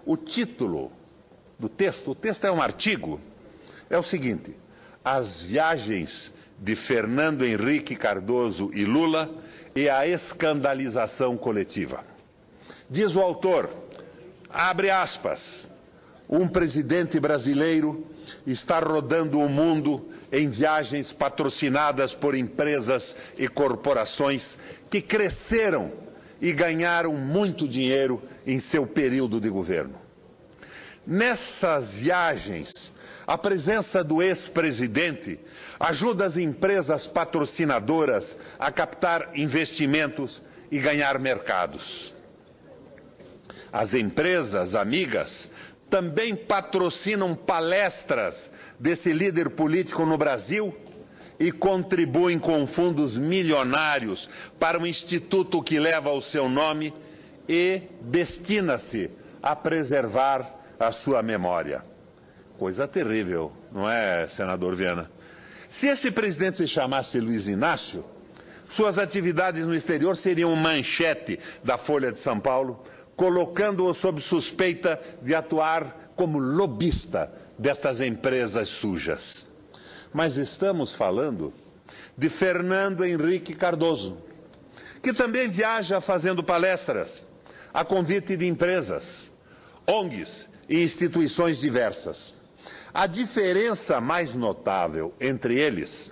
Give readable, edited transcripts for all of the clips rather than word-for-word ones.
O título do texto, o texto é um artigo, é o seguinte: As viagens de Fernando Henrique Cardoso e Lula e a escandalização coletiva. Diz o autor, abre aspas, um presidente brasileiro está rodando o mundo em viagens patrocinadas por empresas e corporações que cresceram e ganharam muito dinheiro em seu período de governo. Nessas viagens, a presença do ex-presidente ajuda as empresas patrocinadoras a captar investimentos e ganhar mercados. As empresas amigas também patrocinam palestras desse líder político no Brasil e contribuem com fundos milionários para um instituto que leva o seu nome e destina-se a preservar a sua memória. Coisa terrível, não é, senador Viana? Se esse presidente se chamasse Luiz Inácio, suas atividades no exterior seriam manchete da Folha de São Paulo, colocando-o sob suspeita de atuar como lobista destas empresas sujas. Mas estamos falando de Fernando Henrique Cardoso, que também viaja fazendo palestras a convite de empresas, ONGs e instituições diversas. A diferença mais notável entre eles,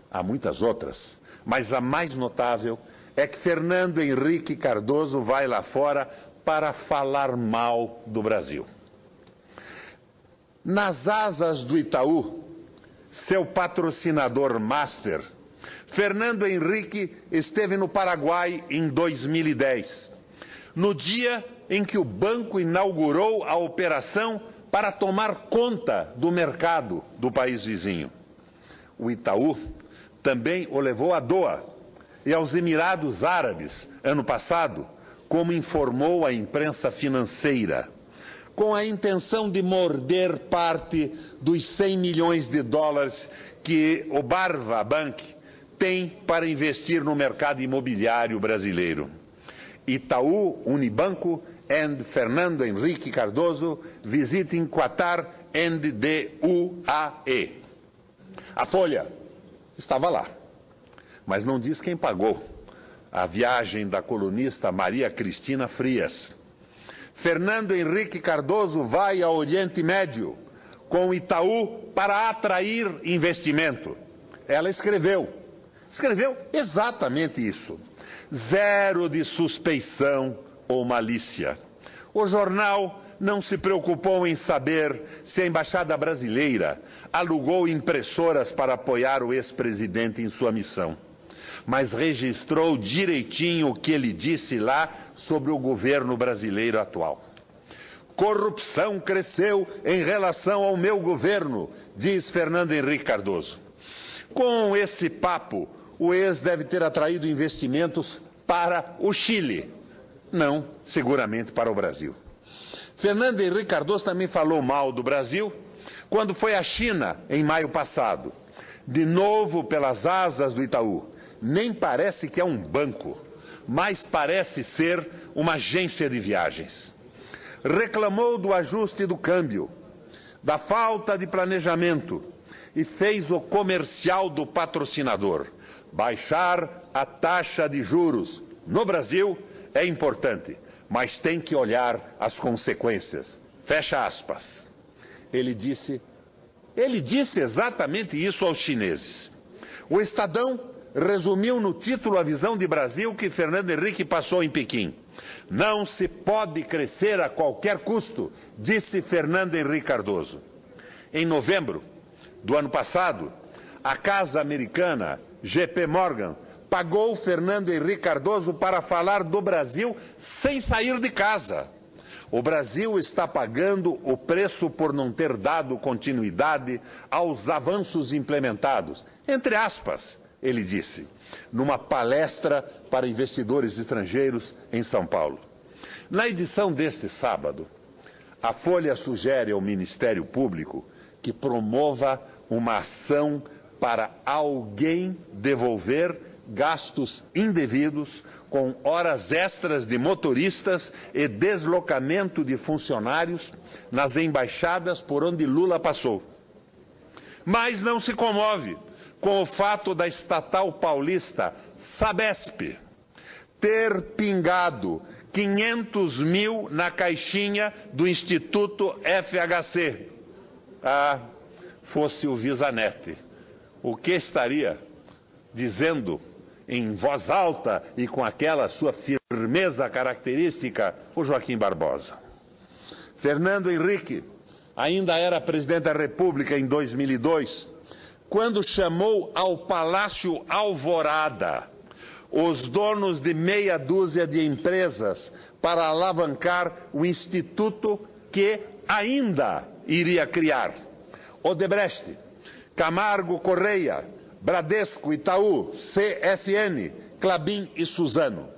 há muitas outras, mas a mais notável é que Fernando Henrique Cardoso vai lá fora para falar mal do Brasil. Nas asas do Itaú, seu patrocinador master, Fernando Henrique esteve no Paraguai em 2010, no dia em que o banco inaugurou a operação para tomar conta do mercado do país vizinho. O Itaú também o levou a Doha e aos Emirados Árabes ano passado, como informou a imprensa financeira, com a intenção de morder parte dos 100 milhões de dólares que o Barva Bank tem para investir no mercado imobiliário brasileiro. Itaú, Unibanco and Fernando Henrique Cardoso visiting Qatar and the UAE. A Folha estava lá, mas não diz quem pagou a viagem da colunista Maria Cristina Frias. Fernando Henrique Cardoso vai ao Oriente Médio com o Itaú para atrair investimento. Ela escreveu exatamente isso. Zero de suspeição ou malícia. O jornal não se preocupou em saber se a embaixada brasileira alugou impressoras para apoiar o ex-presidente em sua missão, mas registrou direitinho o que ele disse lá sobre o governo brasileiro atual. Corrupção cresceu em relação ao meu governo, diz Fernando Henrique Cardoso. Com esse papo, o ex deve ter atraído investimentos para o Chile, não, seguramente para o Brasil. Fernando Henrique Cardoso também falou mal do Brasil quando foi à China em maio passado, de novo pelas asas do Itaú. Nem parece que é um banco, mas parece ser uma agência de viagens. Reclamou do ajuste do câmbio, da falta de planejamento e fez o comercial do patrocinador. Baixar a taxa de juros no Brasil é importante, mas tem que olhar as consequências. Fecha aspas. Ele disse exatamente isso aos chineses. O Estadão resumiu no título a visão de Brasil que Fernando Henrique passou em Pequim. Não se pode crescer a qualquer custo, disse Fernando Henrique Cardoso. Em novembro do ano passado, a casa americana JP Morgan pagou Fernando Henrique Cardoso para falar do Brasil sem sair de casa. O Brasil está pagando o preço por não ter dado continuidade aos avanços implementados, entre aspas, ele disse, numa palestra para investidores estrangeiros em São Paulo. Na edição deste sábado, a Folha sugere ao Ministério Público que promova uma ação para alguém devolver gastos indevidos com horas extras de motoristas e deslocamento de funcionários nas embaixadas por onde Lula passou. Mas não se comove com o fato da estatal paulista Sabesp ter pingado 500 mil na caixinha do Instituto FHC. Ah, fosse o Visanete, o que estaria dizendo em voz alta e com aquela sua firmeza característica o Joaquim Barbosa? Fernando Henrique ainda era presidente da República em 2002, quando chamou ao Palácio Alvorada os donos de meia dúzia de empresas para alavancar o instituto que ainda iria criar. Odebrecht, Camargo Correia, Bradesco, Itaú, CSN, Klabin e Suzano.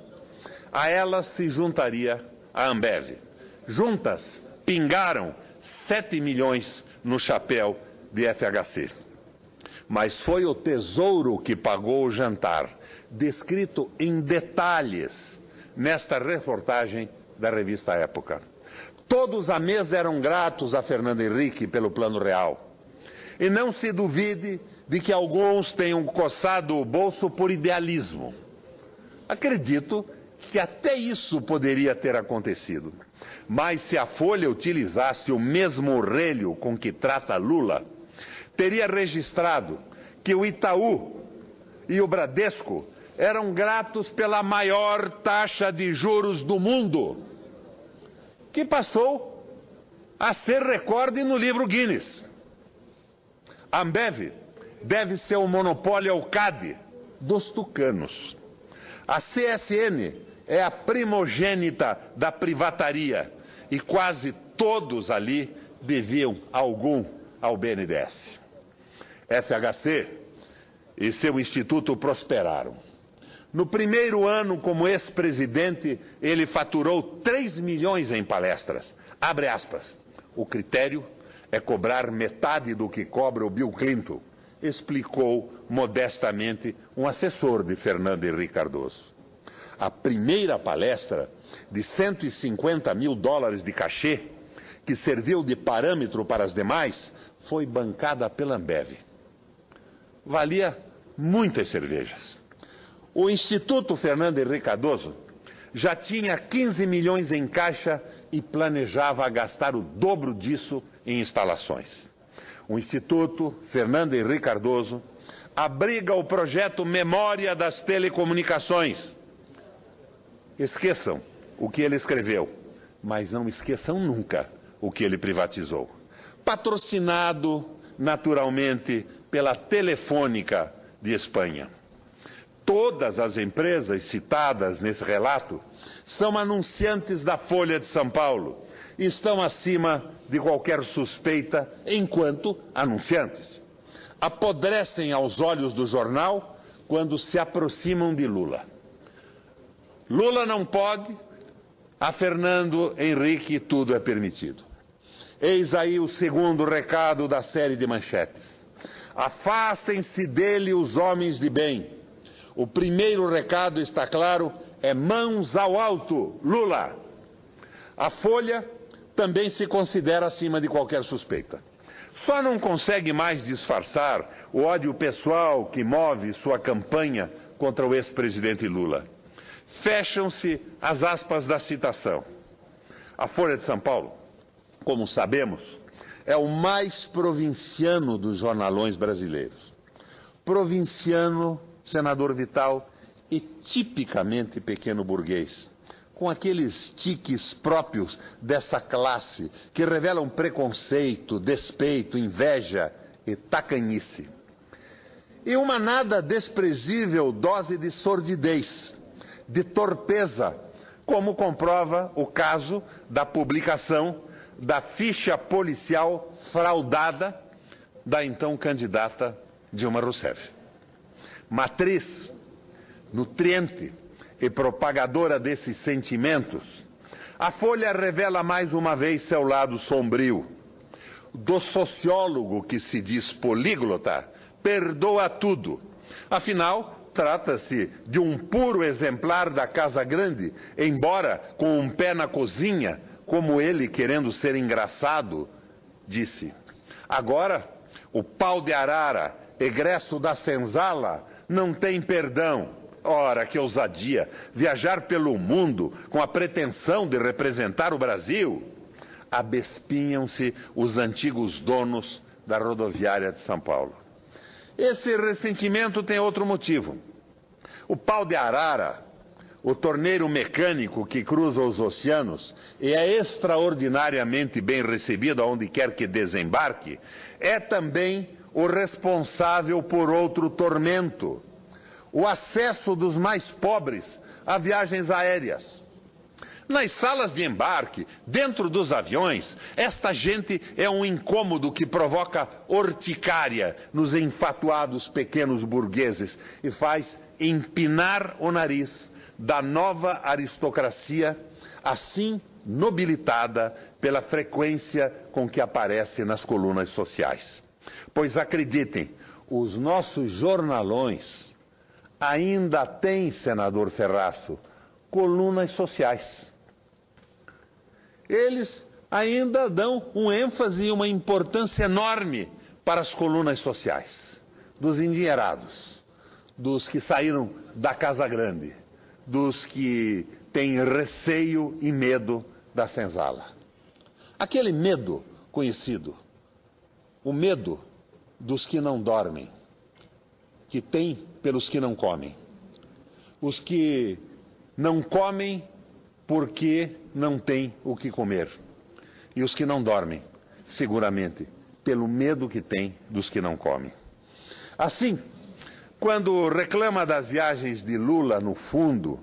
A elas se juntaria a Ambev. Juntas pingaram 7 milhões no chapéu de FHC. Mas foi o Tesouro que pagou o jantar, descrito em detalhes nesta reportagem da revista Época. Todos à mesa eram gratos a Fernando Henrique pelo Plano Real. E não se duvide de que alguns tenham coçado o bolso por idealismo. Acredito que até isso poderia ter acontecido. Mas se a Folha utilizasse o mesmo orelho com que trata Lula, teria registrado que o Itaú e o Bradesco eram gratos pela maior taxa de juros do mundo, que passou a ser recorde no livro Guinness. A Ambev deve ser o monopólio ao CAD dos tucanos. A CSN é a primogênita da privataria e quase todos ali deviam algum ao BNDES. FHC e seu instituto prosperaram. No primeiro ano como ex-presidente, ele faturou 3 milhões em palestras. Abre aspas. O critério é cobrar metade do que cobra o Bill Clinton, explicou modestamente um assessor de Fernando Henrique Cardoso. A primeira palestra, de 150 mil dólares de cachê, que serviu de parâmetro para as demais, foi bancada pela Ambev. Valia muitas cervejas. O Instituto Fernando Henrique Cardoso já tinha 15 milhões em caixa e planejava gastar o dobro disso em instalações. O Instituto Fernando Henrique Cardoso abriga o projeto Memória das Telecomunicações. Esqueçam o que ele escreveu, mas não esqueçam nunca o que ele privatizou. Patrocinado, naturalmente, pela Telefônica de Espanha. Todas as empresas citadas nesse relato são anunciantes da Folha de São Paulo e estão acima de qualquer suspeita enquanto anunciantes. Apodrecem aos olhos do jornal quando se aproximam de Lula. Lula não pode, a Fernando Henrique tudo é permitido. Eis aí o segundo recado da série de manchetes. Afastem-se dele os homens de bem. O primeiro recado, está claro, é mãos ao alto, Lula. A Folha também se considera acima de qualquer suspeita. Só não consegue mais disfarçar o ódio pessoal que move sua campanha contra o ex-presidente Lula. Fecham-se as aspas da citação. A Folha de São Paulo, como sabemos, é o mais provinciano dos jornalões brasileiros. Provinciano, senador Vital, e tipicamente pequeno burguês, com aqueles tiques próprios dessa classe que revelam preconceito, despeito, inveja e tacanhice. E uma nada desprezível dose de sordidez, de torpeza, como comprova o caso da publicação da ficha policial fraudada da então candidata Dilma Rousseff. Matriz, nutriente e propagadora desses sentimentos, a Folha revela mais uma vez seu lado sombrio. Do sociólogo que se diz políglota, perdoa tudo. Afinal, Trata-se de um puro exemplar da Casa Grande, embora com um pé na cozinha, como ele, querendo ser engraçado, disse. Agora, o pau de arara, egresso da senzala, não tem perdão. Ora, que ousadia! Viajar pelo mundo com a pretensão de representar o Brasil. Abespinham-se os antigos donos da rodoviária de São Paulo. Esse ressentimento tem outro motivo. O pau de arara, o torneiro mecânico que cruza os oceanos e é extraordinariamente bem recebido aonde quer que desembarque, é também o responsável por outro tormento: o acesso dos mais pobres a viagens aéreas. Nas salas de embarque, dentro dos aviões, esta gente é um incômodo que provoca urticária nos enfatuados pequenos burgueses e faz empinar o nariz da nova aristocracia, assim nobilitada pela frequência com que aparece nas colunas sociais. Pois acreditem, os nossos jornalões ainda têm, senador Ferraço, colunas sociais. Eles ainda dão um ênfase e uma importância enorme para as colunas sociais, dos endinheirados, dos que saíram da Casa Grande, dos que têm receio e medo da senzala. Aquele medo conhecido, o medo dos que não dormem, que tem pelos que não comem. Os que não comem porque não têm o que comer. E os que não dormem, seguramente, pelo medo que têm dos que não comem. Assim, quando reclama das viagens de Lula no fundo,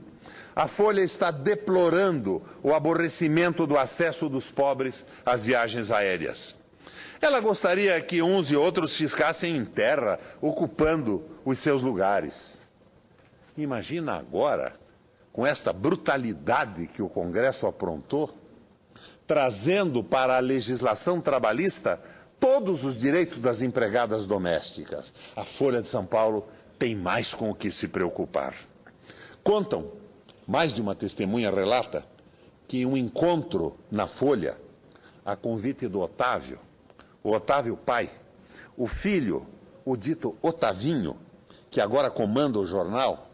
a Folha está deplorando o aborrecimento do acesso dos pobres às viagens aéreas. Ela gostaria que uns e outros ficassem em terra, ocupando os seus lugares. Imagina agora, com esta brutalidade que o Congresso aprontou, trazendo para a legislação trabalhista todos os direitos das empregadas domésticas. A Folha de São Paulo tem mais com o que se preocupar. Contam, mais de uma testemunha relata, que um encontro na Folha, a convite do Otávio, o Otávio pai, o filho, o dito Otavinho, que agora comanda o jornal,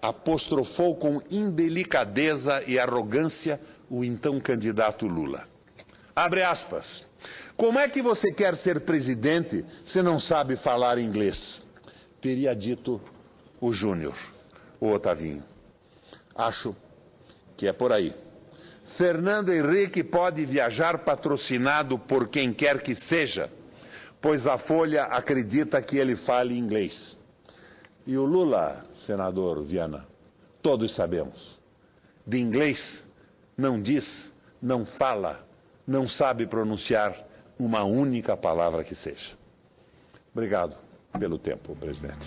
apostrofou com indelicadeza e arrogância o então candidato Lula. Abre aspas. Como é que você quer ser presidente se não sabe falar inglês? Teria dito o Júnior, o Otavinho. Acho que é por aí. Fernando Henrique pode viajar patrocinado por quem quer que seja, pois a Folha acredita que ele fale inglês. E o Lula, senador Viana, todos sabemos, de inglês não diz, não fala, não sabe pronunciar uma única palavra que seja. Obrigado pelo tempo, presidente.